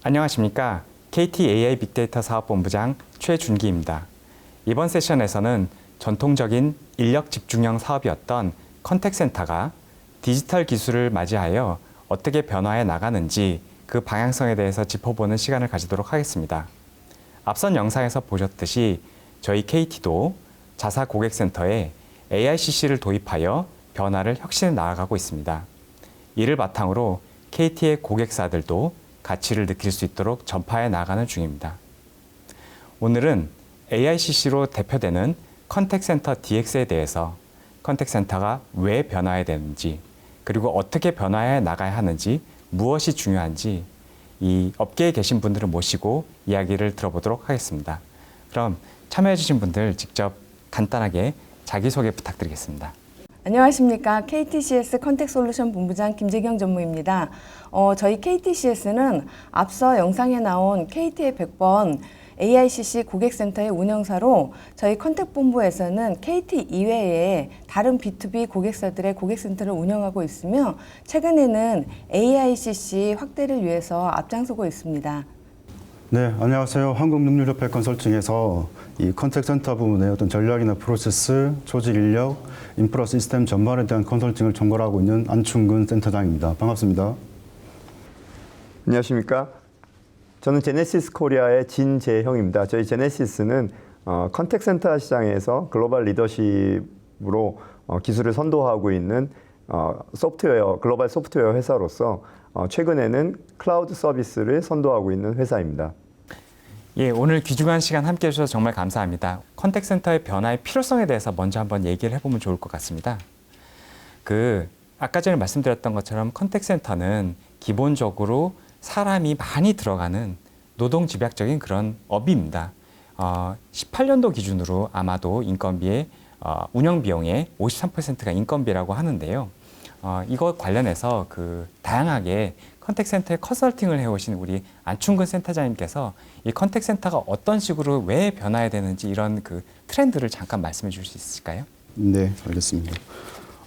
안녕하십니까. KT AI 빅데이터 사업본부장 최준기입니다. 이번 세션에서는 전통적인 인력 집중형 사업이었던 컨택센터가 디지털 기술을 맞이하여 어떻게 변화해 나가는지 그 방향성에 대해서 짚어보는 시간을 가지도록 하겠습니다. 앞선 영상에서 보셨듯이 저희 KT도 자사 고객센터에 AICC를 도입하여 변화를 혁신해 나아가고 있습니다. 이를 바탕으로 KT의 고객사들도 가치를 느낄 수 있도록 전파해 나가는 중입니다. 오늘은 AICC로 대표되는 컨택센터 DX에 대해서 컨택센터가 왜 변화해야 되는지, 그리고 어떻게 변화해 나가야 하는지, 무엇이 중요한지 이 업계에 계신 분들을 모시고 이야기를 들어보도록 하겠습니다. 그럼 참여해 주신 분들 직접 간단하게 자기소개 부탁드리겠습니다. 안녕하십니까. KTCS 컨택솔루션 본부장 김재경 전무입니다. 저희 KTCS는 앞서 영상에 나온 KT의 100번 AICC 고객센터의 운영사로 저희 컨택본부에서는 KT 이외에 다른 B2B 고객사들의 고객센터를 운영하고 있으며 최근에는 AICC 확대를 위해서 앞장서고 있습니다. 네, 안녕하세요. 한국능률협회 컨설팅에서 이 컨택센터 부문의 어떤 전략이나 프로세스, 조직 인력, 인프라 시스템 전반에 대한 컨설팅을 총괄하고 있는 안충근 센터장입니다. 반갑습니다. 안녕하십니까. 저는 제네시스 코리아의 진재형입니다. 저희 제네시스는 컨택센터 시장에서 글로벌 리더십으로 기술을 선도하고 있는 글로벌 소프트웨어 회사로서 최근에는 클라우드 서비스를 선도하고 있는 회사입니다. 예, 오늘 귀중한 시간 함께 해주셔서 정말 감사합니다. 컨택센터의 변화의 필요성에 대해서 먼저 한번 얘기를 해보면 좋을 것 같습니다. 아까 전에 말씀드렸던 것처럼 컨택센터는 기본적으로 사람이 많이 들어가는 노동집약적인 그런 업입니다. 18년도 기준으로 아마도 인건비의 운영비용의 53%가 인건비라고 하는데요. 이거 관련해서 다양하게 컨택센터에 컨설팅을 해오신 우리 안충근 센터장님께서 이 컨택센터가 어떤 식으로 왜 변화해야 되는지 이런 트렌드를 잠깐 말씀해 주실 수 있을까요? 네, 알겠습니다.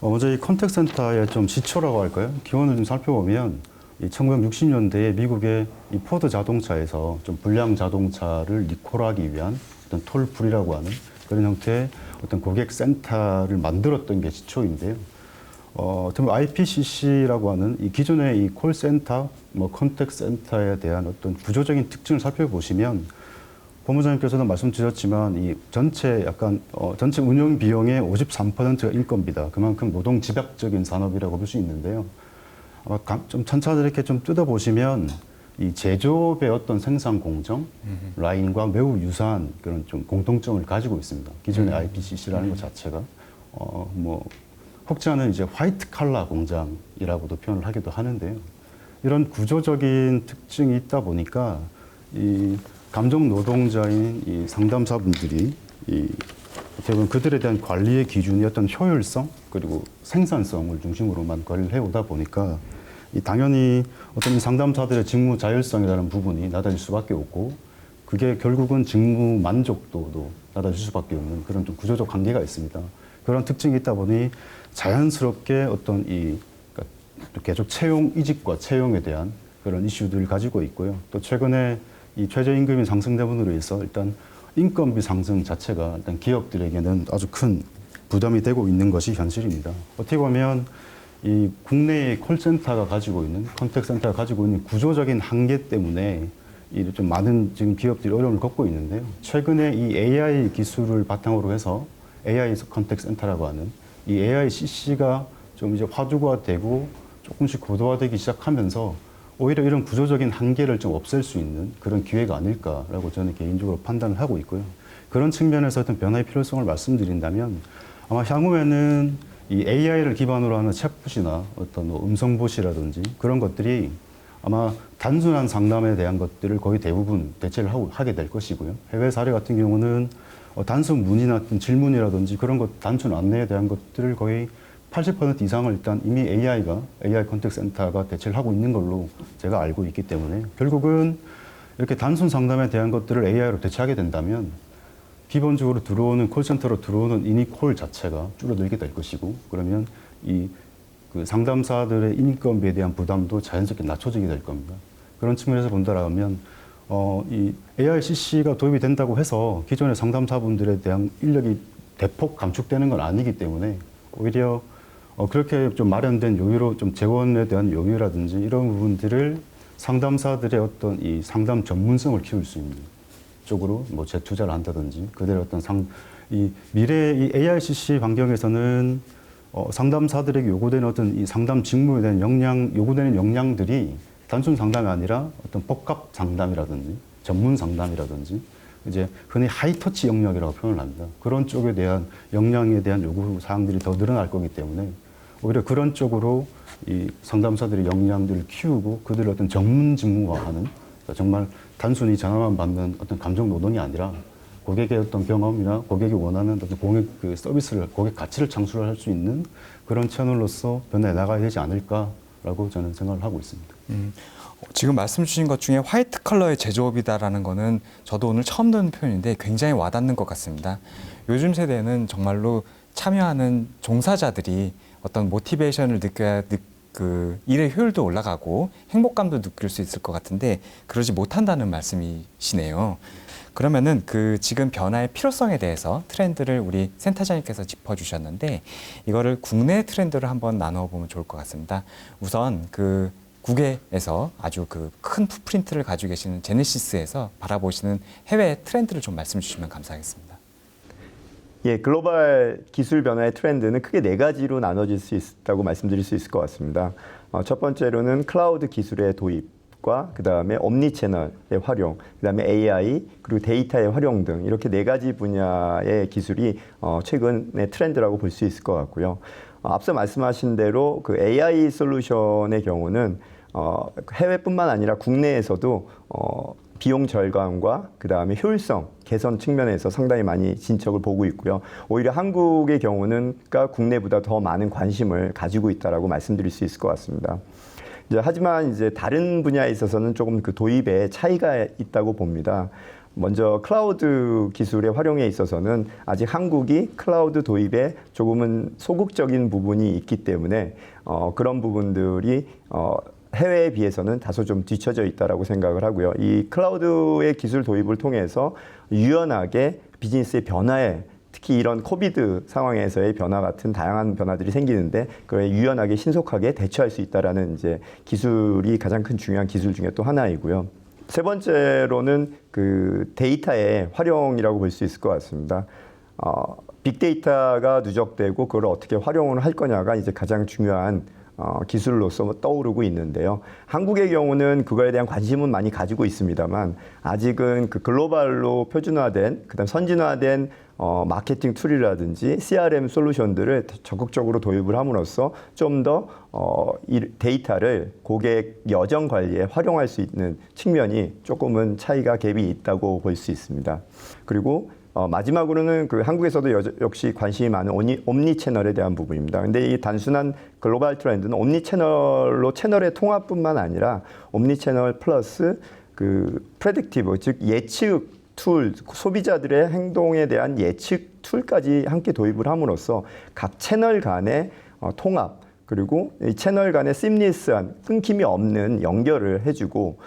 먼저 이 컨택센터의 좀 시초라고 할까요? 기원을 좀 살펴보면 이 1960년대에 미국의 이 포드 자동차에서 좀 불량 자동차를 리콜하기 위한 어떤 톨프리라고 하는 그런 형태의 어떤 고객센터를 만들었던 게 시초인데요. IPCC라고 하는 이 기존의 이 콜센터, 컨택센터에 대한 어떤 구조적인 특징을 살펴보시면 본부장님께서도 말씀드렸지만 이 전체 전체 운영 비용의 53%가 인건비다. 그만큼 노동 집약적인 산업이라고 볼 수 있는데요. 아마 좀 천천히 이렇게 좀 뜯어보시면 이 제조업의 어떤 생산 공정 라인과 매우 유사한 그런 좀 공통점을 가지고 있습니다. 기존의 IPCC라는 것 자체가 혹자는 이제 화이트 칼라 공장이라고도 표현을 하기도 하는데요. 이런 구조적인 특징이 있다 보니까 이 감정 노동자인 이 상담사분들이 어떻게 보면 그들에 대한 관리의 기준이 어떤 효율성 그리고 생산성을 중심으로만 관리를 해오다 보니까 당연히 어떤 이 상담사들의 직무 자율성이라는 부분이 낮아질 수밖에 없고 그게 결국은 직무 만족도도 낮아질 수밖에 없는 그런 좀 구조적 한계가 있습니다. 그런 특징이 있다 보니 자연스럽게 어떤 계속 채용 이직과 채용에 대한 그런 이슈들을 가지고 있고요. 또 최근에 이 최저임금이 상승됨으로 해서 일단 인건비 상승 자체가 일단 기업들에게는 아주 큰 부담이 되고 있는 것이 현실입니다. 어떻게 보면 이 국내의 콜센터가 가지고 있는 컨택센터가 가지고 있는 구조적인 한계 때문에 이 좀 많은 지금 기업들이 어려움을 겪고 있는데요. 최근에 이 AI 기술을 바탕으로 해서 AI 컨택센터라고 하는 이 AICC가 좀 이제 화두화되고 조금씩 고도화되기 시작하면서 오히려 이런 구조적인 한계를 좀 없앨 수 있는 그런 기회가 아닐까라고 저는 개인적으로 판단을 하고 있고요. 그런 측면에서 어떤 변화의 필요성을 말씀드린다면 아마 향후에는 이 AI를 기반으로 하는 챗봇이나 어떤 음성봇이라든지 그런 것들이 아마 단순한 상담에 대한 것들을 거의 대부분 대체를 하게 될 것이고요. 해외 사례 같은 경우는 단순 문의나 질문이라든지 그런 것, 단순 안내에 대한 것들을 거의 80% 이상을 일단 이미 AI 컨택센터가 대체를 하고 있는 걸로 제가 알고 있기 때문에 결국은 이렇게 단순 상담에 대한 것들을 AI로 대체하게 된다면 기본적으로 들어오는 콜센터로 들어오는 인이콜 자체가 줄어들게 될 것이고 그러면 그 상담사들의 인건비에 대한 부담도 자연스럽게 낮춰지게 될 겁니다. 그런 측면에서 본다라면 이 AICC가 도입이 된다고 해서 기존의 상담사분들에 대한 인력이 대폭 감축되는 건 아니기 때문에 오히려 그렇게 좀 마련된 여유로 좀 재원에 대한 여유라든지 이런 부분들을 상담사들의 어떤 이 상담 전문성을 키울 수 있는 쪽으로 뭐 재투자를 한다든지 그들의 어떤 이 미래 이 AICC 환경에서는 상담사들에게 요구되는 어떤 이 상담 직무에 대한 요구되는 역량들이 단순 상담이 아니라 어떤 복합 상담이라든지 전문 상담이라든지 이제 흔히 하이터치 영역이라고 표현을 합니다. 그런 쪽에 대한 역량에 대한 요구 사항들이 더 늘어날 거기 때문에 오히려 그런 쪽으로 이 상담사들의 역량들을 키우고 그들의 어떤 전문 직무화하는 그러니까 정말 단순히 전화만 받는 어떤 감정 노동이 아니라 고객의 어떤 경험이나 고객이 원하는 어떤 고객 그 서비스를 고객 가치를 창출할 수 있는 그런 채널로서 변해 나가야 되지 않을까라고 저는 생각을 하고 있습니다. 지금 말씀 주신 것 중에 화이트 컬러의 제조업이다라는 거는 저도 오늘 처음 듣는 표현인데 굉장히 와닿는 것 같습니다. 요즘 세대는 정말로 참여하는 종사자들이 어떤 모티베이션을 느껴야 그 일의 효율도 올라가고 행복감도 느낄 수 있을 것 같은데 그러지 못한다는 말씀이시네요. 그러면은 그 지금 변화의 필요성에 대해서 트렌드를 우리 센터장님께서 짚어주셨는데 이거를 국내 트렌드를 한번 나눠보면 좋을 것 같습니다. 우선 그 국외에서 아주 그 큰 풋프린트를 가지고 계시는 제네시스에서 바라보시는 해외 트렌드를 좀 말씀 주시면 감사하겠습니다. 예, 글로벌 기술 변화의 트렌드는 크게 4가지로 나눠질 수 있다고 말씀드릴 수 있을 것 같습니다. 첫 번째로는 클라우드 기술의 도입과 그다음에 옴니 채널의 활용, 그다음에 AI 그리고 데이터의 활용 등 이렇게 4가지 분야의 기술이 최근의 트렌드라고 볼 수 있을 것 같고요. 앞서 말씀하신 대로 그 AI 솔루션의 경우는 해외뿐만 아니라 국내에서도 비용 절감과 그다음에 효율성 개선 측면에서 상당히 많이 진척을 보고 있고요. 오히려 한국의 경우는 국내보다 더 많은 관심을 가지고 있다라고 말씀드릴 수 있을 것 같습니다. 하지만 이제 다른 분야에 있어서는 조금 그 도입에 차이가 있다고 봅니다. 먼저 클라우드 기술의 활용에 있어서는 아직 한국이 클라우드 도입에 조금은 소극적인 부분이 있기 때문에 그런 부분들이 해외에 비해서는 다소 좀 뒤처져 있다라고 생각을 하고요. 이 클라우드의 기술 도입을 통해서 유연하게 비즈니스의 변화에 특히 이런 코비드 상황에서의 변화 같은 다양한 변화들이 생기는데 그에 유연하게 신속하게 대처할 수 있다라는 이제 기술이 가장 큰 중요한 기술 중에 또 하나이고요. 세 번째로는 그 데이터의 활용이라고 볼 수 있을 것 같습니다. 빅데이터가 누적되고 그걸 어떻게 활용을 할 거냐가 이제 가장 중요한 기술로서 떠오르고 있는데요. 한국의 경우는 그거에 대한 관심은 많이 가지고 있습니다만 아직은 그 글로벌로 표준화된 그다음 선진화된 마케팅 툴이라든지 CRM 솔루션들을 적극적으로 도입을 함으로써 좀 더 이 데이터를 고객 여정 관리에 활용할 수 있는 측면이 조금은 차이가 갭이 있다고 볼 수 있습니다. 그리고 마지막으로는 그 한국에서도 역시 관심이 많은 옴니 채널에 대한 부분입니다. 근데 이 단순한 글로벌 트렌드는 옴니 채널로 채널의 통합뿐만 아니라 옴니 채널 플러스 그 프레딕티브 즉 예측 툴, 소비자들의 행동에 대한 예측 툴까지 함께 도입을 함으로써 각 채널 간의 통합 그리고 이 채널 간의 심리스한 끊김이 없는 연결을 해주고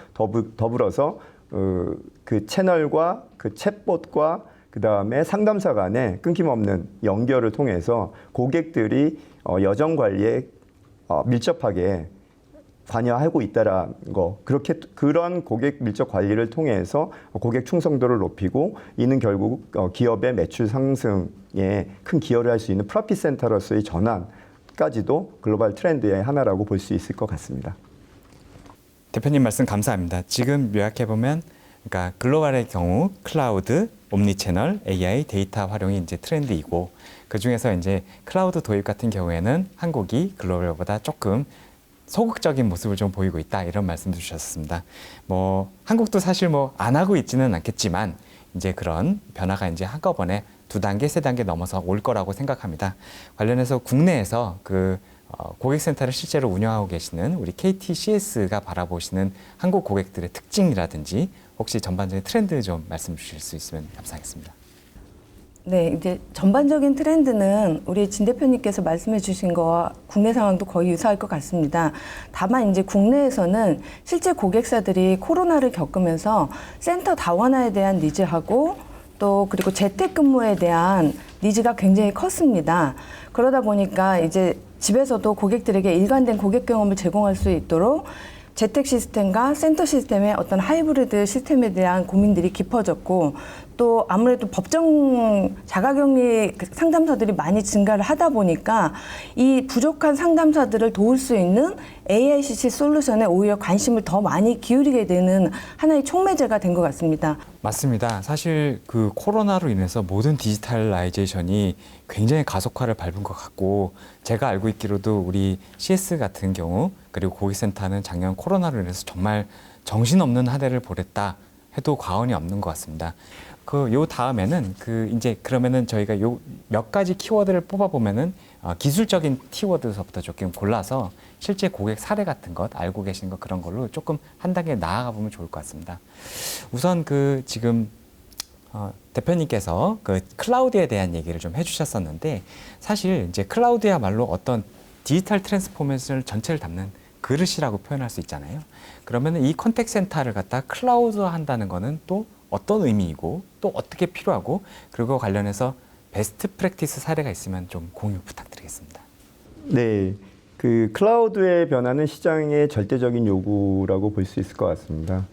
더불어서 그 채널과 그 챗봇과 그 다음에 상담사 간의 끊김없는 연결을 통해서 고객들이 여정 관리에 밀접하게 관여하고 있다라는 거 그런 고객 밀접 관리를 통해서 고객 충성도를 높이고 이는 결국 기업의 매출 상승에 큰 기여를 할 수 있는 프로핏 센터로서의 전환까지도 글로벌 트렌드의 하나라고 볼 수 있을 것 같습니다. 대표님 말씀 감사합니다. 지금 요약해 보면 그러니까 글로벌의 경우 클라우드, 옴니채널, AI, 데이터 활용이 이제 트렌드이고 그 중에서 이제 클라우드 도입 같은 경우에는 한국이 글로벌보다 조금 소극적인 모습을 좀 보이고 있다 이런 말씀도 주셨습니다. 뭐 한국도 사실 뭐 안 하고 있지는 않겠지만 이제 그런 변화가 이제 한꺼번에 2단계, 3단계 넘어서 올 거라고 생각합니다. 관련해서 국내에서 그 고객센터를 실제로 운영하고 계시는 우리 KTCS가 바라보시는 한국 고객들의 특징이라든지 혹시 전반적인 트렌드 좀 말씀 주실 수 있으면 감사하겠습니다. 네, 이제 전반적인 트렌드는 우리 진 대표님께서 말씀해 주신 거와 국내 상황도 거의 유사할 것 같습니다. 다만 이제 국내에서는 실제 고객사들이 코로나를 겪으면서 센터 다원화에 대한 니즈하고 또 그리고 재택근무에 대한 니즈가 굉장히 컸습니다. 그러다 보니까 이제 집에서도 고객들에게 일관된 고객 경험을 제공할 수 있도록 재택 시스템과 센터 시스템의 어떤 하이브리드 시스템에 대한 고민들이 깊어졌고 또 아무래도 법정 자가격리 상담사들이 많이 증가를 하다 보니까 이 부족한 상담사들을 도울 수 있는 AICC 솔루션에 오히려 관심을 더 많이 기울이게 되는 하나의 촉매제가 된 것 같습니다. 맞습니다. 사실 그 코로나로 인해서 모든 디지털라이제이션이 굉장히 가속화를 밟은 것 같고 제가 알고 있기로도 우리 CS 같은 경우 그리고 고객센터는 작년 코로나로 인해서 정말 정신없는 한 해를 보냈다 해도 과언이 없는 것 같습니다. 요 다음에는 이제 그러면은 저희가 요 몇 가지 키워드를 뽑아보면은 기술적인 키워드서부터 조금 골라서 실제 고객 사례 같은 것 알고 계시는 것 그런 걸로 조금 한 단계 나아가 보면 좋을 것 같습니다. 우선 지금 대표님께서 클라우드에 대한 얘기를 좀 해주셨었는데 사실 이제 클라우드야말로 어떤 디지털 트랜스포메이션을 전체를 담는 그릇이라고 표현할 수 있잖아요. 그러면은 이 컨택 센터를 갖다 클라우드화 한다는 거는 또 어떤 의미이고 또 어떻게 필요하고 그리고 관련해서 베스트 프랙티스 사례가 있으면 좀 공유 부탁드리겠습니다. 네, 클라우드의 변화는 시장의 절대적인 요구라고 볼 수 있을 것 같습니다.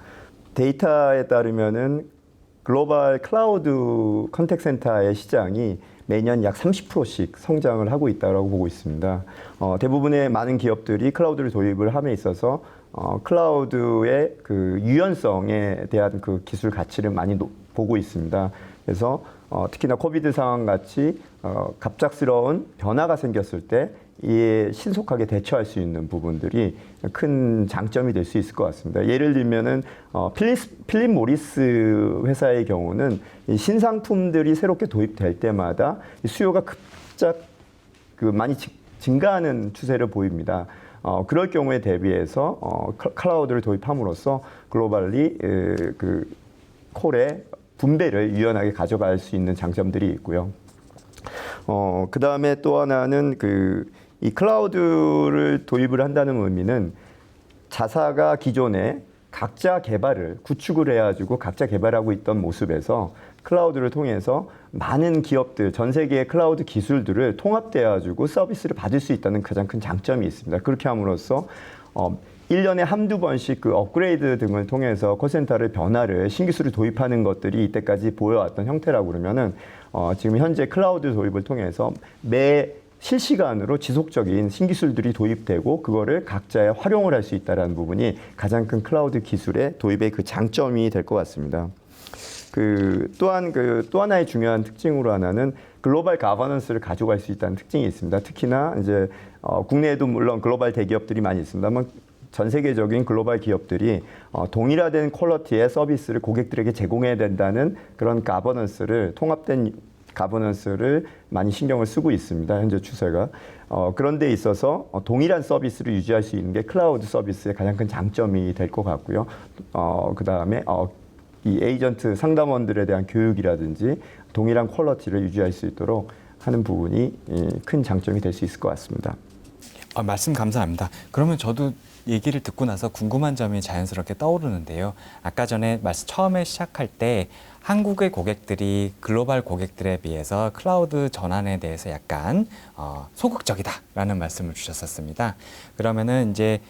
데이터에 따르면은 글로벌 클라우드 컨택 센터의 시장이 매년 약 30%씩 성장을 하고 있다고 보고 있습니다. 대부분의 많은 기업들이 클라우드를 도입을 함에 있어서 클라우드의 유연성에 대한 기술 가치를 많이 보고 있습니다. 그래서 특히나 코비드 상황 같이 갑작스러운 변화가 생겼을 때 이에 신속하게 대처할 수 있는 부분들이 큰 장점이 될 수 있을 것 같습니다. 예를 들면은 필립 모리스 회사의 경우는 이 신상품들이 새롭게 도입될 때마다 수요가 급작 많이 증가하는 추세를 보입니다. 그럴 경우에 대비해서 클라우드를 도입함으로써 글로벌리 콜의 분배를 유연하게 가져갈 수 있는 장점들이 있고요. 그 다음에 또 하나는 이 클라우드를 도입을 한다는 의미는 자사가 기존에 각자 개발을 구축을 해가지고 각자 개발하고 있던 모습에서 클라우드를 통해서 많은 기업들, 전 세계의 클라우드 기술들을 통합되어가지고 서비스를 받을 수 있다는 가장 큰 장점이 있습니다. 그렇게 함으로써 1년에 한두 번씩 업그레이드 등을 통해서 콜센터를 변화를 신기술을 도입하는 것들이 이때까지 보여왔던 형태라고 그러면은 지금 현재 클라우드 도입을 통해서 매 실시간으로 지속적인 신기술들이 도입되고 그거를 각자의 활용을 할 수 있다는 부분이 가장 큰 클라우드 기술의 도입의 장점이 될 것 같습니다. 또한 또 하나의 중요한 특징으로 하나는 글로벌 가버넌스를 가져갈 수 있다는 특징이 있습니다. 특히나 이제 국내에도 물론 글로벌 대기업들이 많이 있습니다만 전 세계적인 글로벌 기업들이 동일화된 퀄리티의 서비스를 고객들에게 제공해야 된다는 그런 가버넌스를 통합된 가버넌스를 많이 신경을 쓰고 있습니다. 현재 추세가. 그런 데 있어서 동일한 서비스를 유지할 수 있는 게 클라우드 서비스의 가장 큰 장점이 될 것 같고요. 그 다음에 이 에이전트 상담원들에 대한 교육이라든지 동일한 퀄리티를 유지할 수 있도록 하는 부분이 큰 장점이 될 수 있을 것 같습니다. 말씀 감사합니다. 그러면 저도 얘기를 듣고 나서 궁금한 점이 자연스럽게 떠오르는데요. 아까 전에 처음에 시작할 때 한국의 고객들이 글로벌 고객들에 비해서 클라우드 전환에 대해서 약간 소극적이다라는 말씀을 주셨었습니다. 그러면은 이제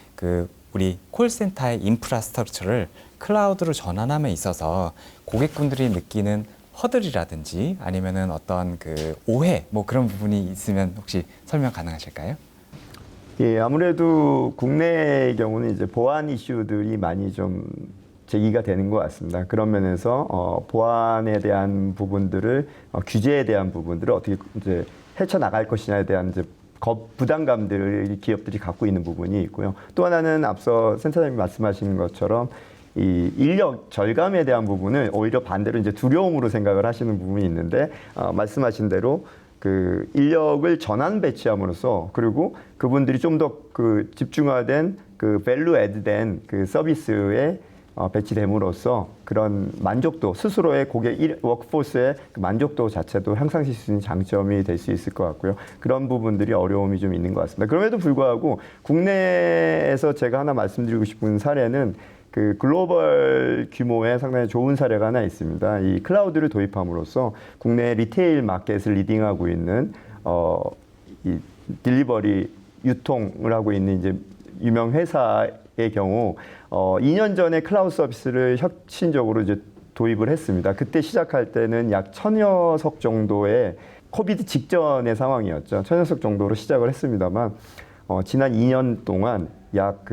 우리 콜센터의 인프라스트럭처를 클라우드로 전환함에 있어서 고객분들이 느끼는 허들이라든지 아니면은 어떤 오해 그런 부분이 있으면 혹시 설명 가능하실까요? 예, 아무래도 국내의 경우는 이제 보안 이슈들이 많이 좀 제기가 되는 것 같습니다. 그런 면에서 보안에 대한 부분들을 규제에 대한 부분들을 어떻게 이제 헤쳐나갈 것이냐에 대한 이제 부담감들을 기업들이 갖고 있는 부분이 있고요. 또 하나는 앞서 센터장님이 말씀하신 것처럼 이 인력 절감에 대한 부분을 오히려 반대로 이제 두려움으로 생각을 하시는 부분이 있는데 말씀하신 대로 인력을 전환 배치함으로써 그리고 그분들이 좀 더 집중화된 밸류 애드된 서비스에 배치됨으로써 그런 만족도, 스스로의 고객 워크포스의 그 만족도 자체도 향상시킬 수 있는 장점이 될 수 있을 것 같고요. 그런 부분들이 어려움이 좀 있는 것 같습니다. 그럼에도 불구하고 국내에서 제가 하나 말씀드리고 싶은 사례는 그 글로벌 규모의 상당히 좋은 사례가 하나 있습니다. 이 클라우드를 도입함으로써 국내 리테일 마켓을 리딩하고 있는 이 딜리버리 유통을 하고 있는 이제 유명 회사의 경우 2년 전에 클라우드 서비스를 혁신적으로 이제 도입을 했습니다. 그때 시작할 때는 약 1000여 석 정도의 코비드 직전의 상황이었죠. 1000여 석 정도로 시작을 했습니다만 지난 2년 동안 약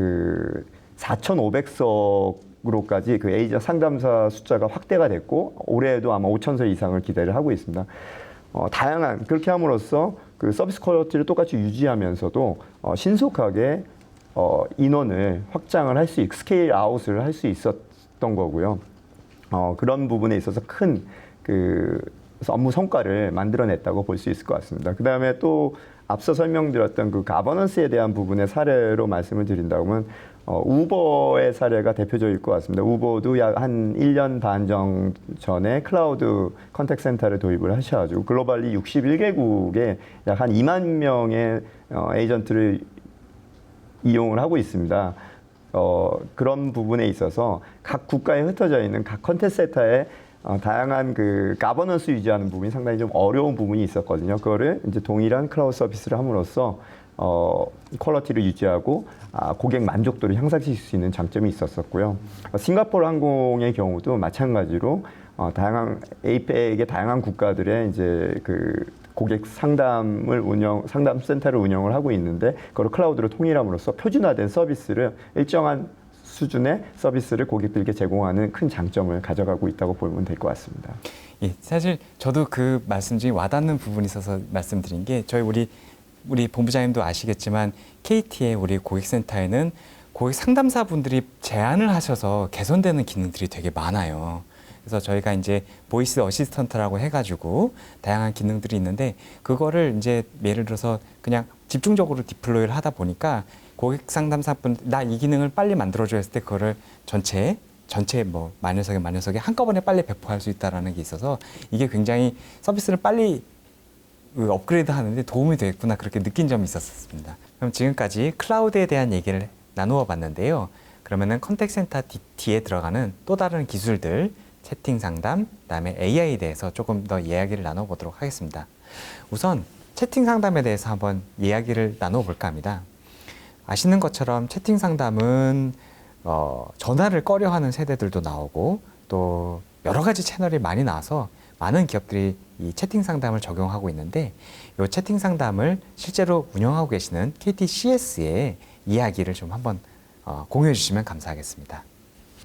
4,500석으로까지 그 에이전 상담사 숫자가 확대가 됐고 올해에도 아마 5,000석 이상을 기대를 하고 있습니다. 다양한 그렇게 함으로써 그 서비스 퀄리티를 똑같이 유지하면서도 신속하게 인원을 확장을 할 수 있고 스케일 아웃을 할 수 있었던 거고요. 그런 부분에 있어서 큰 그 업무 성과를 만들어냈다고 볼 수 있을 것 같습니다. 그 다음에 또 앞서 설명드렸던 그 가버넌스에 대한 부분의 사례로 말씀을 드린다면 우버의 사례가 대표적일 것 같습니다. 우버도 약 한 1년 반 전에 클라우드 컨택 센터를 도입을 하셔가지고 글로벌리 61개국에 약 한 2만 명의 에이전트를 이용을 하고 있습니다. 그런 부분에 있어서 각 국가에 흩어져 있는 각 컨택 센터에 다양한 그 가버넌스 유지하는 부분이 상당히 좀 어려운 부분이 있었거든요. 그거를 이제 동일한 클라우드 서비스를 함으로써 퀄리티를 유지하고 고객 만족도를 향상시킬 수 있는 장점이 있었었고요. 싱가포르 항공의 경우도 마찬가지로 다양한 에이펙의 다양한 국가들의 이제 그 고객 상담 센터를 운영을 하고 있는데 그걸 클라우드로 통일함으로써 표준화된 서비스를 일정한 수준의 서비스를 고객들에게 제공하는 큰 장점을 가져가고 있다고 보면 될 것 같습니다. 예, 사실 저도 그 말씀 중에 와닿는 부분이 있어서 말씀드린 게 우리 본부장님도 아시겠지만 KT의 우리 고객센터에는 고객 상담사분들이 제안을 하셔서 개선되는 기능들이 되게 많아요. 그래서 저희가 이제 보이스 어시스턴트라고 해가지고 다양한 기능들이 있는데 그거를 이제 예를 들어서 그냥 집중적으로 디플로이를 하다 보니까 고객 상담사분 나 이 기능을 빨리 만들어줘 했을 때 그거를 전체 뭐 만여석에 한꺼번에 빨리 배포할 수 있다라는 게 있어서 이게 굉장히 서비스를 빨리 업그레이드 하는데 도움이 되겠구나 그렇게 느낀 점이 있었습니다. 그럼 지금까지 클라우드에 대한 얘기를 나누어 봤는데요. 그러면은 컨택센터 뒤에 들어가는 또 다른 기술들 채팅 상담, 그다음에 AI에 대해서 조금 더 이야기를 나눠보도록 하겠습니다. 우선 채팅 상담에 대해서 한번 이야기를 나눠볼까 합니다. 아시는 것처럼 채팅 상담은 전화를 꺼려하는 세대들도 나오고 또 여러 가지 채널이 많이 나와서 많은 기업들이 이 채팅 상담을 적용하고 있는데 이 채팅 상담을 실제로 운영하고 계시는 KTCS의 이야기를 좀 한번 공유해 주시면 감사하겠습니다.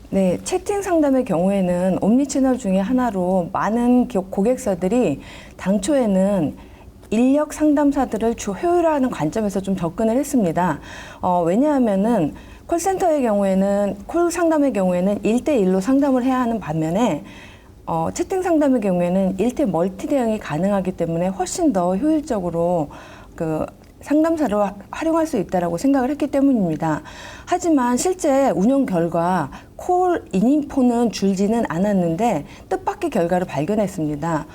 네, 채팅 상담의 경우에는 옴니채널 중에 하나로 많은 고객사들이 당초에는 인력 상담사들을 효율화하는 관점에서 좀 접근을 했습니다. 왜냐하면은 콜센터의 경우에는 콜 상담의 경우에는 1대1로 상담을 해야 하는 반면에 채팅 상담의 경우에는 1대 멀티 대응이 가능하기 때문에 훨씬 더 효율적으로 그 상담사를 활용할 수 있다라고 생각을 했기 때문입니다. 하지만 실제 운영 결과 콜 인인포는 줄지는 않았는데 뜻밖의 결과를 발견했습니다.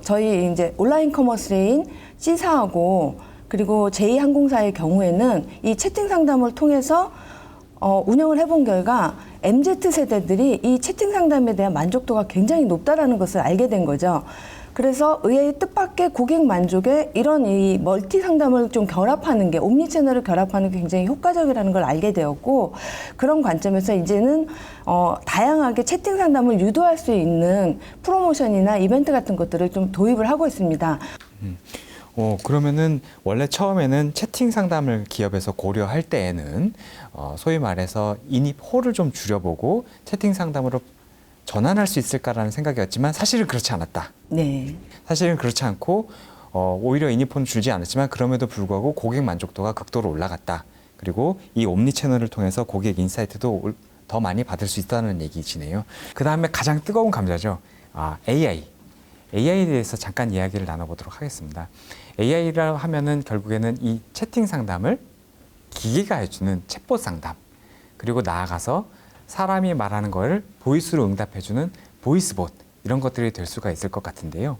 저희 이제 온라인 커머스인 C사하고 그리고 제2항공사의 경우에는 이 채팅 상담을 통해서 운영을 해본 결과 MZ세대들이 이 채팅 상담에 대한 만족도가 굉장히 높다라는 것을 알게 된 거죠. 그래서 의외의 뜻밖의 고객 만족에 이런 이 멀티 상담을 좀 결합하는 게 옴니채널을 결합하는 게 굉장히 효과적이라는 걸 알게 되었고 그런 관점에서 이제는 다양하게 채팅 상담을 유도할 수 있는 프로모션이나 이벤트 같은 것들을 좀 도입을 하고 있습니다. 그러면은 원래 처음에는 채팅 상담을 기업에서 고려할 때에는 소위 말해서 인입호를 좀 줄여보고 채팅 상담으로 전환할 수 있을까라는 생각이었지만 사실은 그렇지 않았다. 네. 사실은 그렇지 않고 오히려 인입호는 줄지 않았지만 그럼에도 불구하고 고객 만족도가 극도로 올라갔다. 그리고 이 옴니 채널을 통해서 고객 인사이트도 더 많이 받을 수 있다는 얘기지네요. 그 다음에 가장 뜨거운 감자죠. AI. AI에 대해서 잠깐 이야기를 나눠보도록 하겠습니다. AI라 하면은 결국에는 이 채팅 상담을 기계가 해주는 챗봇 상담 그리고 나아가서 사람이 말하는 걸 보이스로 응답해주는 보이스봇 이런 것들이 될 수가 있을 것 같은데요.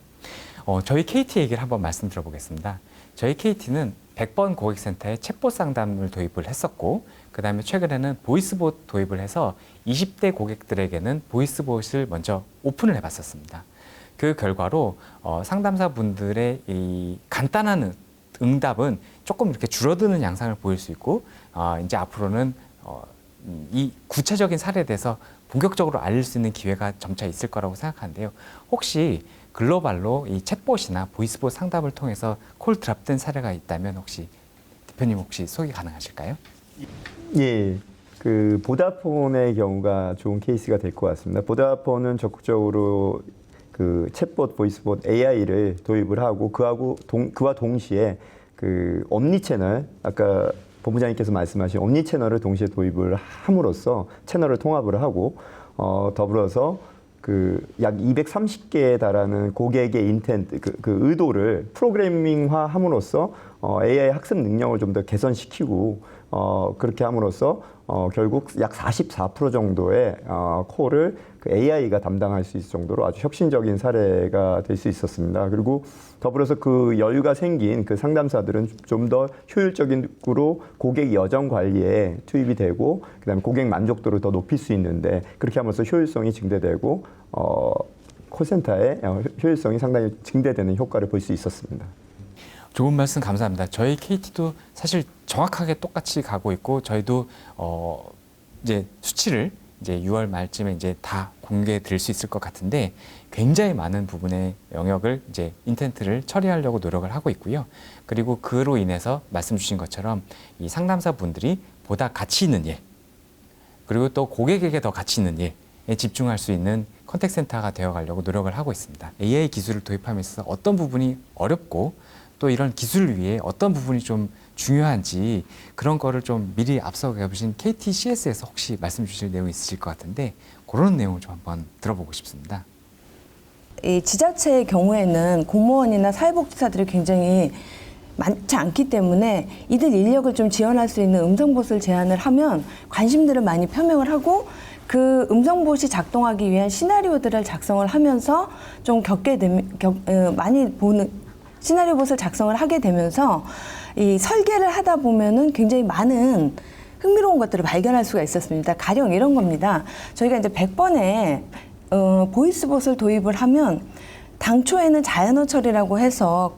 저희 KT 얘기를 한번 말씀드려 보겠습니다. 저희 KT는 100번 고객센터에 챗봇 상담을 도입을 했었고 그다음에 최근에는 보이스봇 도입을 해서 20대 고객들에게는 보이스봇을 먼저 오픈을 해봤었습니다. 그 결과로 상담사분들의 이 간단한 응답은 조금 이렇게 줄어드는 양상을 보일 수 있고 이제 앞으로는 이 구체적인 사례에 대해서 본격적으로 알릴 수 있는 기회가 점차 있을 거라고 생각하는데요. 혹시 글로벌로 이 챗봇이나 보이스봇 상담을 통해서 콜 드랍된 사례가 있다면 혹시 대표님 혹시 소개 가능하실까요? 예, 그 보다폰의 경우가 좋은 케이스가 될 것 같습니다. 보다폰은 적극적으로 그 챗봇, 보이스봇 AI를 도입을 하고 그와 동시에 그 엄니 채널, 아까 본부장님께서 말씀하신 엄니 채널을 동시에 도입을 함으로써 채널을 통합을 하고 더불어서 그 약 230개에 달하는 고객의 인텐트, 그 의도를 프로그래밍화 함으로써 AI 학습 능력을 좀 더 개선시키고 그렇게 함으로써 결국 약 44% 정도의 콜을 그 AI가 담당할 수 있을 정도로 아주 혁신적인 사례가 될 수 있었습니다. 그리고 더불어서 그 여유가 생긴 그 상담사들은 좀 더 효율적으로 고객 여정 관리에 투입이 되고 그다음에 고객 만족도를 더 높일 수 있는데 그렇게 하면서 효율성이 증대되고 콜센터의 효율성이 상당히 증대되는 효과를 볼 수 있었습니다. 좋은 말씀 감사합니다. 저희 KT도 사실 정확하게 똑같이 가고 있고 저희도 이제 수치를 이제 6월 말쯤에 이제 다 공개해 드릴 수 있을 것 같은데 굉장히 많은 부분의 영역을 이제 인텐트를 처리하려고 노력을 하고 있고요. 그리고 그로 인해서 말씀 주신 것처럼 이 상담사분들이 보다 가치 있는 일 그리고 또 고객에게 더 가치 있는 일에 집중할 수 있는 컨택센터가 되어가려고 노력을 하고 있습니다. AI 기술을 도입하면서 어떤 부분이 어렵고 또 이런 기술을 위해 어떤 부분이 좀 중요한지 그런 거를 좀 미리 앞서 가보신 KTCS에서 혹시 말씀 주실 내용이 있으실 것 같은데 그런 내용을 좀 한번 들어보고 싶습니다. 이 지자체의 경우에는 공무원이나 사회복지사들이 굉장히 많지 않기 때문에 이들 인력을 좀 지원할 수 있는 음성봇을 제안을 하면 관심들을 많이 표명을 하고 그 음성봇이 작동하기 위한 시나리오들을 작성을 하면서 좀 많이 보는 시나리오봇을 작성을 하게 되면서 이 설계를 하다 보면은 굉장히 많은 흥미로운 것들을 발견할 수가 있었습니다. 가령 이런 겁니다. 저희가 이제 100번에 보이스봇을 도입을 하면 당초에는 자연어 처리라고 해서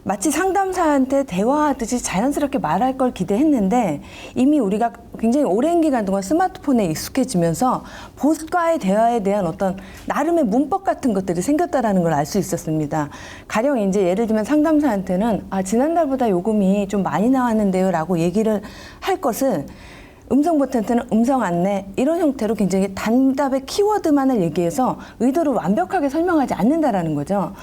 마치 상담사한테 대화하듯이 자연스럽게 말할 걸 기대했는데 이미 우리가 굉장히 오랜 기간 동안 스마트폰에 익숙해지면서 봇과의 대화에 대한 어떤 나름의 문법 같은 것들이 생겼다라는 걸 알 수 있었습니다. 가령 이제 예를 들면 상담사한테는 지난달보다 요금이 좀 많이 나왔는데요 라고 얘기를 할 것을 음성봇한테는 음성 안내 이런 형태로 굉장히 단답의 키워드만을 얘기해서 의도를 완벽하게 설명하지 않는다라는 거죠.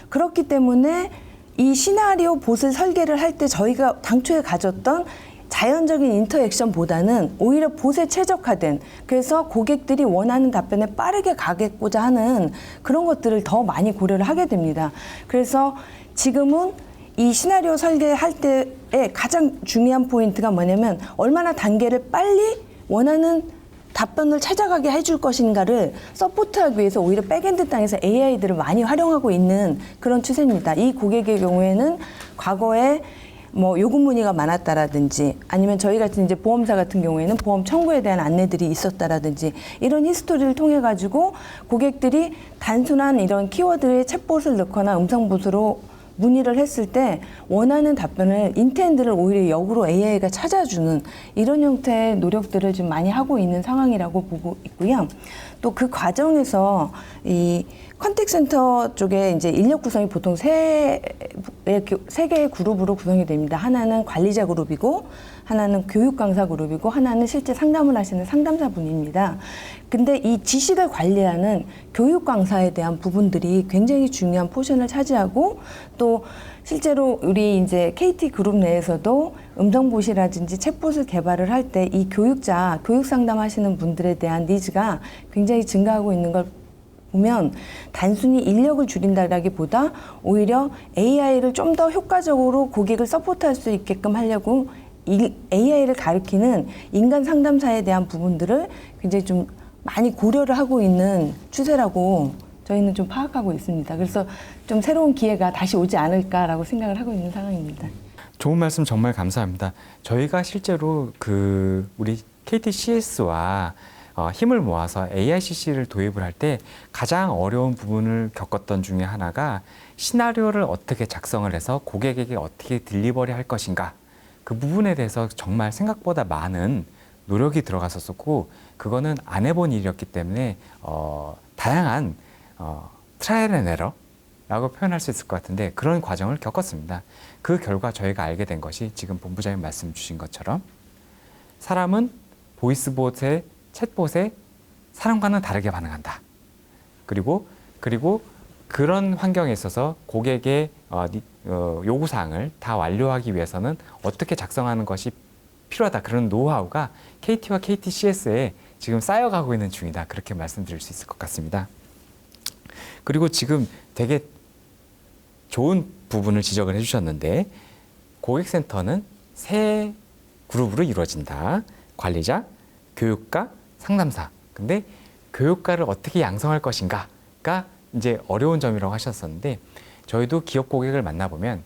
그렇기 때문에 이 시나리오 봇을 설계를 할 때 저희가 당초에 가졌던 자연적인 인터액션보다는 오히려 봇에 최적화된 그래서 고객들이 원하는 답변에 빠르게 가겠고자 하는 그런 것들을 더 많이 고려를 하게 됩니다. 그래서 지금은 이 시나리오 설계할 때의 가장 중요한 포인트가 뭐냐면 얼마나 단계를 빨리 원하는 답변을 찾아가게 해줄 것인가를 서포트하기 위해서 오히려 백엔드 땅에서 AI들을 많이 활용하고 있는 그런 추세입니다. 이 고객의 경우에는 과거에 뭐 요금 문의가 많았다라든지 아니면 저희 같은 이제 보험사 같은 경우에는 보험 청구에 대한 안내들이 있었다라든지 이런 히스토리를 통해 가지고 고객들이 단순한 이런 키워드에 챗봇을 넣거나 음성봇으로 문의를 했을 때 원하는 답변을 인텐드를 오히려 역으로 AI가 찾아주는 이런 형태의 노력들을 좀 많이 하고 있는 상황이라고 보고 있고요. 또 그 과정에서 이 컨택센터 쪽에 이제 인력 구성이 보통 세 개의 그룹으로 구성이 됩니다. 하나는 관리자 그룹이고, 하나는 교육 강사 그룹이고, 하나는 실제 상담을 하시는 상담사분입니다. 근데 이 지식을 관리하는 교육 강사에 대한 부분들이 굉장히 중요한 포션을 차지하고 또 실제로 우리 이제 KT 그룹 내에서도 음성봇이라든지 챗봇을 개발을 할 때 이 교육자, 교육 상담하시는 분들에 대한 니즈가 굉장히 증가하고 있는 걸 보면 단순히 인력을 줄인다라기보다 오히려 AI를 좀 더 효과적으로 고객을 서포트할 수 있게끔 하려고 AI를 가리키는 인간 상담사에 대한 부분들을 굉장히 좀 많이 고려를 하고 있는 추세라고 저희는 좀 파악하고 있습니다. 그래서 좀 새로운 기회가 다시 오지 않을까라고 생각을 하고 있는 상황입니다. 좋은 말씀 정말 감사합니다. 저희가 실제로 우리 KTCS와 힘을 모아서 AICC를 도입을 할 때 가장 어려운 부분을 겪었던 중에 하나가 시나리오를 어떻게 작성을 해서 고객에게 어떻게 딜리버리 할 것인가, 그 부분에 대해서 정말 생각보다 많은 노력이 들어갔었고, 그거는 안 해본 일이었기 때문에 다양한 트라이얼 앤 에러라고 표현할 수 있을 것 같은데, 그런 과정을 겪었습니다. 그 결과 저희가 알게 된 것이 지금 본부장님 말씀 주신 것처럼 사람은 보이스봇에 챗봇에 사람과는 다르게 반응한다. 그리고 그런 환경에 있어서 고객의 요구사항을 다 완료하기 위해서는 어떻게 작성하는 것이 필요하다. 그런 노하우가 KT와 KTCS에 지금 쌓여가고 있는 중이다. 그렇게 말씀드릴 수 있을 것 같습니다. 그리고 지금 되게 좋은 부분을 지적을 해주셨는데, 고객센터는 세 그룹으로 이루어진다. 관리자, 교육가, 상담사. 근데 교육가를 어떻게 양성할 것인가가 이제 어려운 점이라고 하셨었는데, 저희도 기업 고객을 만나보면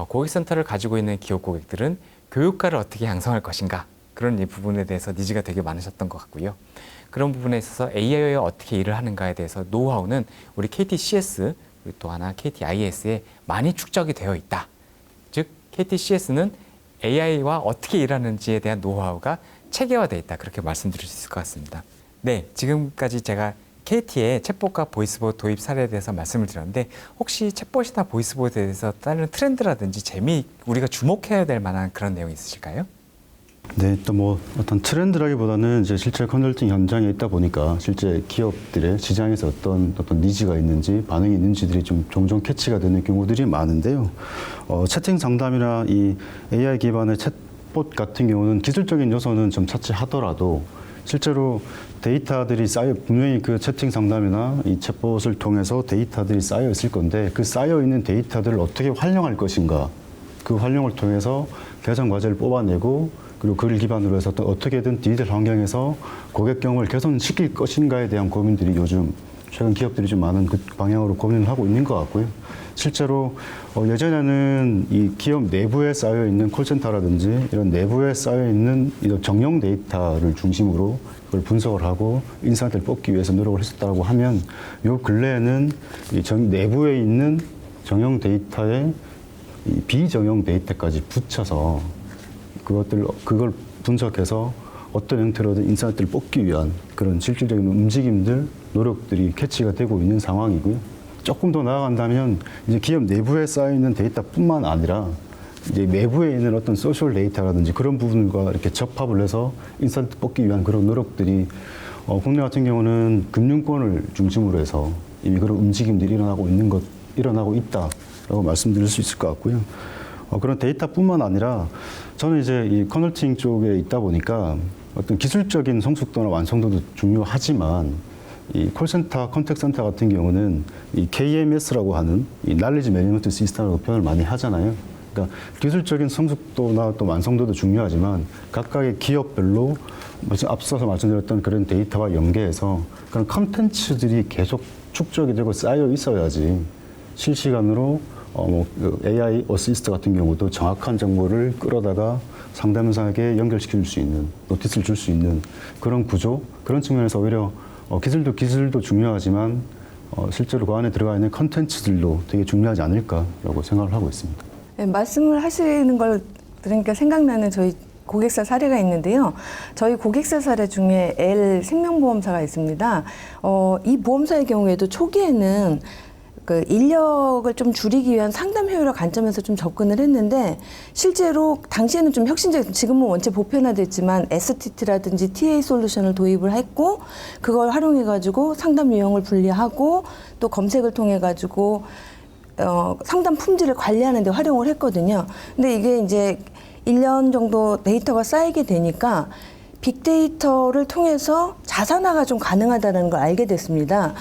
고객센터를 가지고 있는 기업 고객들은 교육가를 어떻게 양성할 것인가, 그런 이 부분에 대해서 니즈가 되게 많으셨던 것 같고요. 그런 부분에 있어서 AI와 어떻게 일을 하는가에 대해서 노하우는 우리 KTCS, 그리고 또 하나 KTIS에 많이 축적이 되어 있다. 즉 KTCS는 AI와 어떻게 일하는지에 대한 노하우가 체계화되어 있다. 그렇게 말씀드릴 수 있을 것 같습니다. 네, 지금까지 제가 KT의 챗봇과 보이스봇 도입 사례에 대해서 말씀을 드렸는데, 혹시 챗봇이나 보이스봇에 대해서 다른 트렌드라든지 우리가 주목해야 될 만한 그런 내용이 있으실까요? 네, 또 뭐 어떤 트렌드라기보다는 이제 실제 컨설팅 현장에 있다 보니까 실제 기업들의 시장에서 어떤 니즈가 있는지, 반응이 있는지들이 좀 종종 캐치가 되는 경우들이 많은데요. 채팅 상담이나 이 AI 기반의 챗봇 같은 경우는 기술적인 요소는 좀 차치하더라도 실제로 데이터들이 분명히 그 채팅 상담이나 이 챗봇을 통해서 데이터들이 쌓여 있을 건데, 그 쌓여 있는 데이터들을 어떻게 활용할 것인가, 그 활용을 통해서 개선 과제를 뽑아내고, 그리고 그를 기반으로 해서 또 어떻게든 디지털 환경에서 고객 경험을 개선시킬 것인가에 대한 고민들이 요즘 최근 기업들이 좀 많은 그 방향으로 고민을 하고 있는 것 같고요. 실제로 예전에는 이 기업 내부에 쌓여 있는 콜센터라든지 이런 내부에 쌓여 있는 이런 정형 데이터를 중심으로 그걸 분석을 하고 인사이트를 뽑기 위해서 노력을 했었다고 하면, 요 근래에는 이 내부에 있는 정형 데이터에 이 비정형 데이터까지 붙여서 그걸 분석해서 어떤 형태로든 인사이트를 뽑기 위한 그런 실질적인 움직임들, 노력들이 캐치가 되고 있는 상황이고요. 조금 더 나아간다면 이제 기업 내부에 쌓여 있는 데이터뿐만 아니라 이제 외부에 있는 어떤 소셜 데이터라든지 그런 부분과 이렇게 접합을 해서 인사이트 뽑기 위한 그런 노력들이 국내 같은 경우는 금융권을 중심으로 해서 이미 그런 움직임들이 일어나고 있다라고 말씀드릴 수 있을 것 같고요. 그런 데이터뿐만 아니라 저는 이제 이 컨설팅 쪽에 있다 보니까 어떤 기술적인 성숙도나 완성도도 중요하지만, 이 콜센터, 컨택센터 같은 경우는 이 KMS라고 하는 이 날리지 매니지먼트 시스템이라고 표현을 많이 하잖아요. 그러니까 기술적인 성숙도나 또 완성도도 중요하지만 각각의 기업별로 앞서서 말씀드렸던 그런 데이터와 연계해서 그런 컨텐츠들이 계속 축적이 되고 쌓여 있어야지 실시간으로 AI 어시스트 같은 경우도 정확한 정보를 끌어다가 상담사에게 연결시킬 수 있는, 노티스를 줄 수 있는 그런 구조, 그런 측면에서 오히려 기술도 중요하지만 실제로 그 안에 들어가 있는 컨텐츠들도 되게 중요하지 않을까라고 생각을 하고 있습니다. 네, 말씀을 하시는 걸 들으니까 생각나는 저희 고객사 사례가 있는데요. 저희 고객사 사례 중에 L 생명보험사가 있습니다. 이 보험사의 경우에도 초기에는 그 인력을 좀 줄이기 위한 상담 효율화 관점에서 좀 접근을 했는데, 실제로 당시에는 좀 혁신적, 지금은 원체 보편화됐지만 STT라든지 TA 솔루션을 도입을 했고, 그걸 활용해가지고 상담 유형을 분리하고 또 검색을 통해가지고 상담 품질을 관리하는 데 활용을 했거든요. 근데 이게 이제 1년 정도 데이터가 쌓이게 되니까 빅데이터를 통해서 자산화가 좀 가능하다는 걸 알게 됐습니다.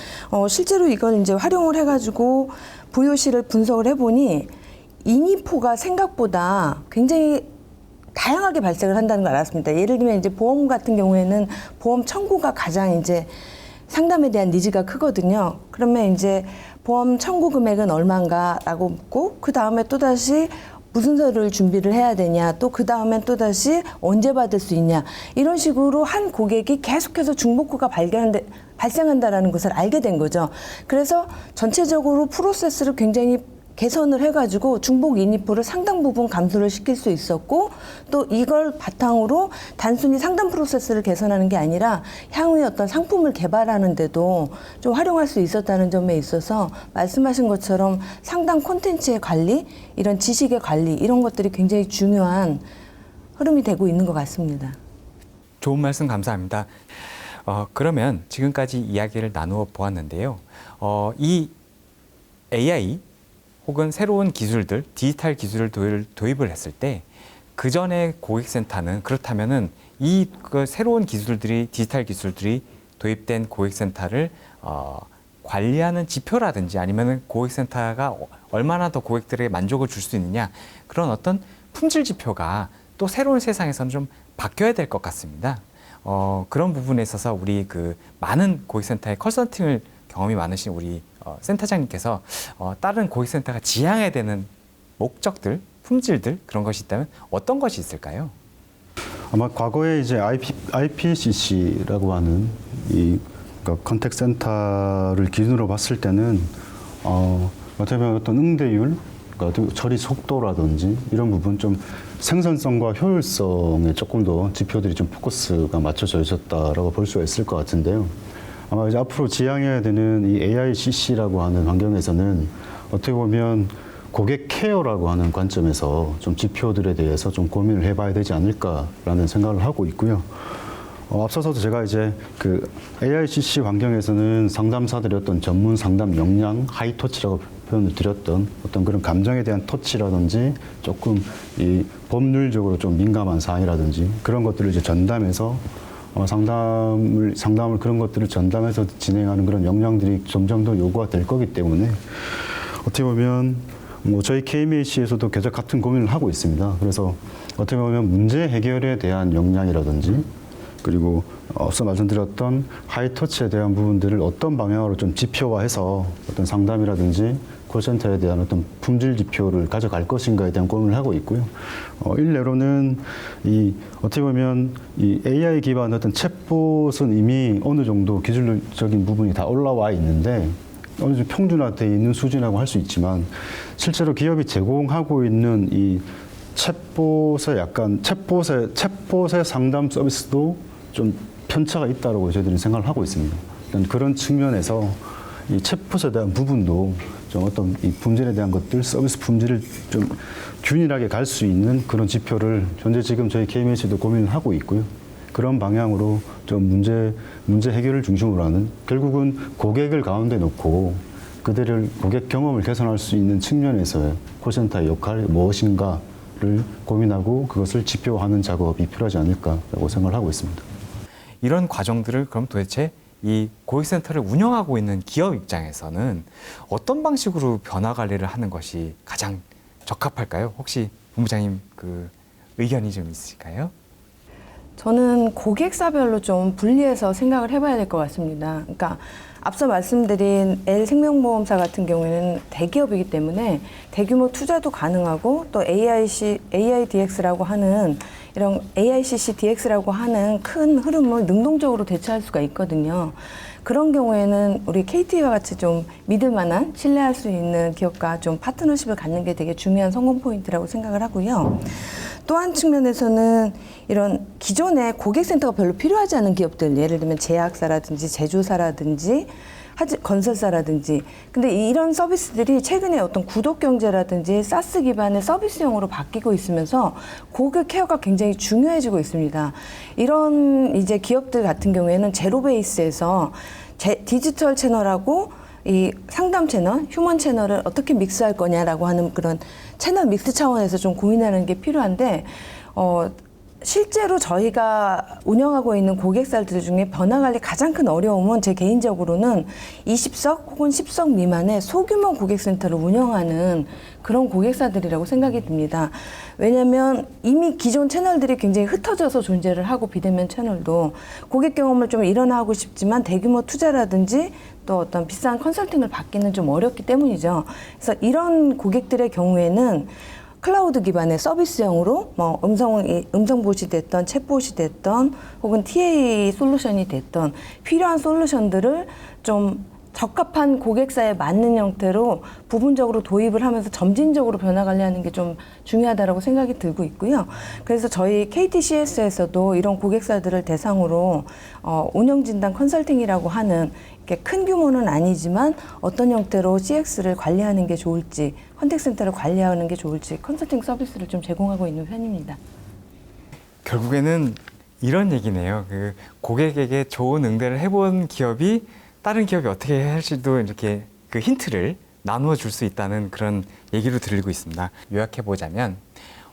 실제로 이걸 이제 활용을 해가지고 VOC를 분석을 해보니 인이포가 생각보다 굉장히 다양하게 발생을 한다는 걸 알았습니다. 예를 들면 이제 보험 같은 경우에는 보험 청구가 가장 이제 상담에 대한 니즈가 크거든요. 그러면 이제 보험 청구 금액은 얼마인가라고 묻고 그 다음에 또 다시 무슨 서류를 준비를 해야 되냐, 또 그 다음엔 또 다시 언제 받을 수 있냐, 이런 식으로 한 고객이 계속해서 중복구가 발생한다라는 것을 알게 된 거죠. 그래서 전체적으로 프로세스를 굉장히 개선을 해가지고 중복 인입부를 상당 부분 감소를 시킬 수 있었고, 또 이걸 바탕으로 단순히 상담 프로세스를 개선하는 게 아니라 향후에 어떤 상품을 개발하는데도 좀 활용할 수 있었다는 점에 있어서 말씀하신 것처럼 상담 콘텐츠의 관리, 이런 지식의 관리, 이런 것들이 굉장히 중요한 흐름이 되고 있는 것 같습니다. 좋은 말씀 감사합니다. 그러면 지금까지 이야기를 나누어 보았는데요. 이 AI 혹은 새로운 기술들, 디지털 기술을 도입을 했을 때 그 전에 고객센터는 그렇다면은 그 새로운 기술들이, 디지털 기술들이 도입된 고객센터를 관리하는 지표라든지 아니면은 고객센터가 얼마나 더 고객들에게 만족을 줄 수 있느냐, 그런 어떤 품질 지표가 또 새로운 세상에서는 좀 바뀌어야 될 것 같습니다. 그런 부분에 있어서 우리 그 많은 고객센터의 컨설팅을 경험이 많으신 우리 센터장님께서 다른 고객센터가 지향해야 되는 목적들, 품질들, 그런 것이 있다면 어떤 것이 있을까요? 아마 과거에 이제 IPCC라고 하는 이 그러니까 컨택 센터를 기준으로 봤을 때는 어떻게 보면 어떤 응대율, 그러니까 처리 속도라든지 이런 부분, 좀 생산성과 효율성에 조금 더 지표들이 좀 포커스가 맞춰져 있었다라고 볼 수가 있을 것 같은데요. 아마 이제 앞으로 지향해야 되는 이 AICC라고 하는 환경에서는 어떻게 보면 고객 케어라고 하는 관점에서 좀 지표들에 대해서 좀 고민을 해봐야 되지 않을까라는 생각을 하고 있고요. 앞서서도 제가 이제 그 AICC 환경에서는 상담사들의 어떤 전문 상담 역량, 하이터치라고 표현을 드렸던 어떤 그런 감정에 대한 터치라든지 조금 이 법률적으로 좀 민감한 사항이라든지 그런 것들을 이제 전담해서 상담을 그런 것들을 전담해서 진행하는 그런 역량들이 점점 더 요구가 될 거기 때문에 어떻게 보면 뭐 저희 KMH에서도 계속 같은 고민을 하고 있습니다. 그래서 어떻게 보면 문제 해결에 대한 역량이라든지 그리고 앞서 말씀드렸던 하이터치에 대한 부분들을 어떤 방향으로 좀 지표화해서 어떤 상담이라든지 콜센터에 대한 어떤 품질 지표를 가져갈 것인가에 대한 고민을 하고 있고요. 일례로는 어떻게 보면 이 AI 기반 어떤 챗봇은 이미 어느 정도 기술적인 부분이 다 올라와 있는데 어느 정도 평준화되어 있는 수준이라고 할 수 있지만 실제로 기업이 제공하고 있는 이 챗봇의 상담 서비스도 좀 편차가 있다고 저희들은 생각을 하고 있습니다. 그런 측면에서 이 챗봇에 대한 부분도 좀 어떤 이 품질에 대한 것들, 서비스 품질을 좀 균일하게 갈 수 있는 그런 지표를 현재 지금 저희 KMH도 고민을 하고 있고요. 그런 방향으로 좀 문제 해결을 중심으로 하는, 결국은 고객을 가운데 놓고 그들을 고객 경험을 개선할 수 있는 측면에서의 콜센터의 역할이 무엇인가를 고민하고 그것을 지표화하는 작업이 필요하지 않을까라고 생각을 하고 있습니다. 이런 과정들을 그럼 도대체 이 고객센터를 운영하고 있는 기업 입장에서는 어떤 방식으로 변화 관리를 하는 것이 가장 적합할까요? 혹시 본부장님 그 의견이 좀 있으실까요? 저는 고객사별로 좀 분리해서 생각을 해봐야 될 것 같습니다. 그러니까 앞서 말씀드린 L생명보험사 같은 경우에는 대기업이기 때문에 대규모 투자도 가능하고 또 AIDX라고 하는 이런 AICC DX라고 하는 큰 흐름을 능동적으로 대처할 수가 있거든요. 그런 경우에는 우리 KT와 같이 좀 믿을 만한, 신뢰할 수 있는 기업과 좀 파트너십을 갖는 게 되게 중요한 성공 포인트라고 생각을 하고요. 또 한 측면에서는 이런 기존에 고객센터가 별로 필요하지 않은 기업들, 예를 들면 제약사라든지 제조사라든지 건설사라든지, 근데 이런 서비스들이 최근에 어떤 구독경제라든지 사스 기반의 서비스형으로 바뀌고 있으면서 고객 케어가 굉장히 중요해지고 있습니다. 이런 이제 기업들 같은 경우에는 제로 베이스에서 디지털 채널하고 이 상담 채널, 휴먼 채널을 어떻게 믹스할 거냐라고 하는 그런 채널 믹스 차원에서 좀 고민하는 게 필요한데, 실제로 저희가 운영하고 있는 고객사들 중에 변화 관리 가장 큰 어려움은 제 개인적으로는 20석 혹은 10석 미만의 소규모 고객센터를 운영하는 그런 고객사들이라고 생각이 듭니다. 왜냐하면 이미 기존 채널들이 굉장히 흩어져서 존재를 하고 비대면 채널도 고객 경험을 좀 일원화하고 싶지만 대규모 투자라든지 또 어떤 비싼 컨설팅을 받기는 좀 어렵기 때문이죠. 그래서 이런 고객들의 경우에는 클라우드 기반의 서비스형으로 뭐 음성봇이 됐던 챗봇이 됐던 혹은 TA 솔루션이 됐던 필요한 솔루션들을 좀 적합한 고객사에 맞는 형태로 부분적으로 도입을 하면서 점진적으로 변화 관리하는 게 좀 중요하다고 생각이 들고 있고요. 그래서 저희 KTCS에서도 이런 고객사들을 대상으로 운영 진단 컨설팅이라고 하는 이렇게 큰 규모는 아니지만 어떤 형태로 CX를 관리하는 게 좋을지, 컨택센터를 관리하는 게 좋을지 컨설팅 서비스를 좀 제공하고 있는 편입니다. 결국에는 이런 얘기네요. 그 고객에게 좋은 응대를 해본 기업이 다른 기업이 어떻게 할지도 이렇게 그 힌트를 나누어 줄 수 있다는 그런 얘기로 들리고 있습니다. 요약해 보자면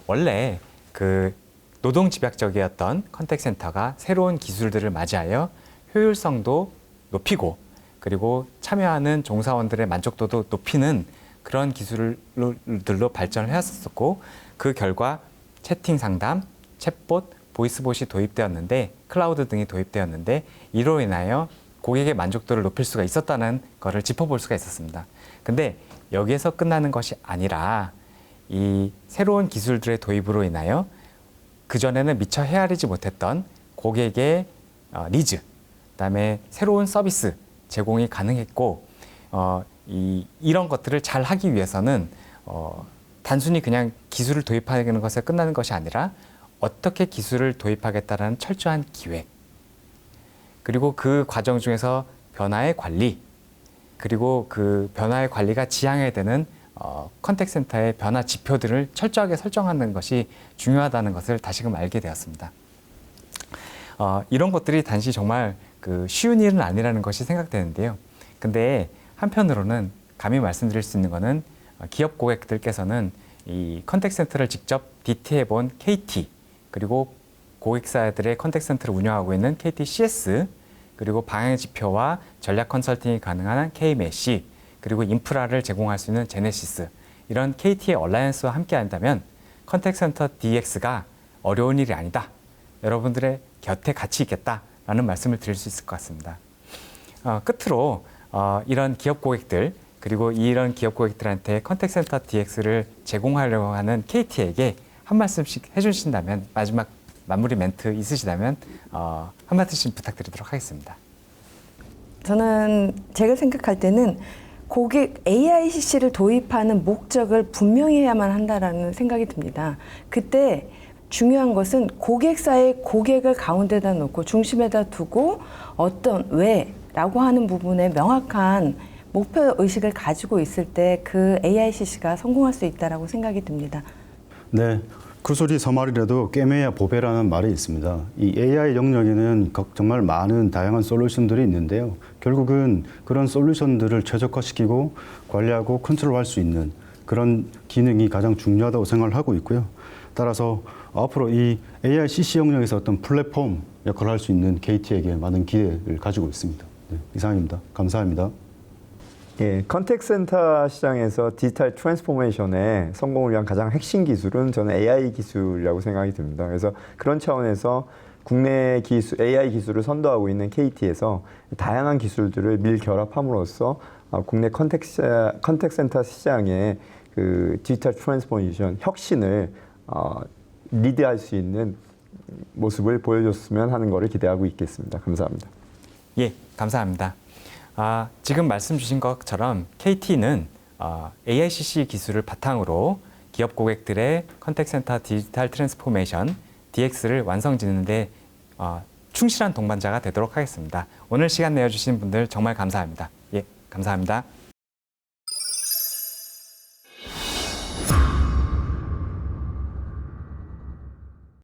원래 그 노동 집약적이었던 컨택센터가 새로운 기술들을 맞이하여 효율성도 높이고 그리고 참여하는 종사원들의 만족도도 높이는 그런 기술들로 발전을 해왔었고 그 결과 채팅 상담, 챗봇, 보이스봇이 도입되었는데 클라우드 등이 도입되었는데 이로 인하여 고객의 만족도를 높일 수가 있었다는 것을 짚어볼 수가 있었습니다. 근데 여기에서 끝나는 것이 아니라 이 새로운 기술들의 도입으로 인하여 그전에는 미처 헤아리지 못했던 고객의 니즈, 그다음에 새로운 서비스 제공이 가능했고 이런 것들을 잘 하기 위해서는 단순히 그냥 기술을 도입하는 것에 끝나는 것이 아니라 어떻게 기술을 도입하겠다는 철저한 기획, 그리고 그 과정 중에서 변화의 관리, 그리고 그 변화의 관리가 지향해야 되는 컨택센터의 변화 지표들을 철저하게 설정하는 것이 중요하다는 것을 다시금 알게 되었습니다. 이런 것들이 단지 정말 그 쉬운 일은 아니라는 것이 생각되는데요. 근데 한편으로는 감히 말씀드릴 수 있는 것은 기업 고객들께서는 이 컨택센터를 직접 DT해 본 KT, 그리고 고객사들의 컨택센터를 운영하고 있는 KTCS, 그리고 방향 지표와 전략 컨설팅이 가능한 KMEC, 그리고 인프라를 제공할 수 있는 제네시스, 이런 KT의 얼라이언스와 함께 한다면 컨택센터 DX가 어려운 일이 아니다. 여러분들의 곁에 같이 있겠다라는 말씀을 드릴 수 있을 것 같습니다. 끝으로 이런 기업 고객들, 그리고 이런 기업 고객들한테 컨택센터 DX를 제공하려고 하는 KT에게 한 말씀씩 해주신다면, 마지막 마무리 멘트 있으시다면 한마디씩 부탁드리도록 하겠습니다. 저는 제가 생각할 때는 고객 AICC를 도입하는 목적을 분명히 해야만 한다라는 생각이 듭니다. 그때 중요한 것은 고객사의 고객을 가운데다 놓고 중심에다 두고 어떤 왜라고 하는 부분에 명확한 목표 의식을 가지고 있을 때 그 AICC가 성공할 수 있다라고 생각이 듭니다. 네. 구슬이 서말이라도 꿰매야 보배라는 말이 있습니다. 이 AI 영역에는 정말 많은 다양한 솔루션들이 있는데요. 결국은 그런 솔루션들을 최적화시키고 관리하고 컨트롤할 수 있는 그런 기능이 가장 중요하다고 생각을 하고 있고요. 따라서 앞으로 이 AI CC 영역에서 어떤 플랫폼 역할을 할 수 있는 KT에게 많은 기대를 가지고 있습니다. 네, 이상입니다. 감사합니다. 예, 컨택센터 시장에서 디지털 트랜스포메이션의 성공을 위한 가장 핵심 기술은 저는 AI 기술이라고 생각이 듭니다. 그래서 그런 차원에서 국내 기술, AI 기술을 선도하고 있는 KT에서 다양한 기술들을 밀결합함으로써 국내 컨택센터 시장의 그 디지털 트랜스포메이션 혁신을 리드할 수 있는 모습을 보여줬으면 하는 것을 기대하고 있겠습니다. 감사합니다. 예, 감사합니다. 지금 말씀 주신 것처럼 KT는 AICC 기술을 바탕으로 기업 고객들의 컨택센터 디지털 트랜스포메이션 DX를 완성짓는 데 충실한 동반자가 되도록 하겠습니다. 오늘 시간 내어주신 분들 정말 감사합니다. 예, 감사합니다.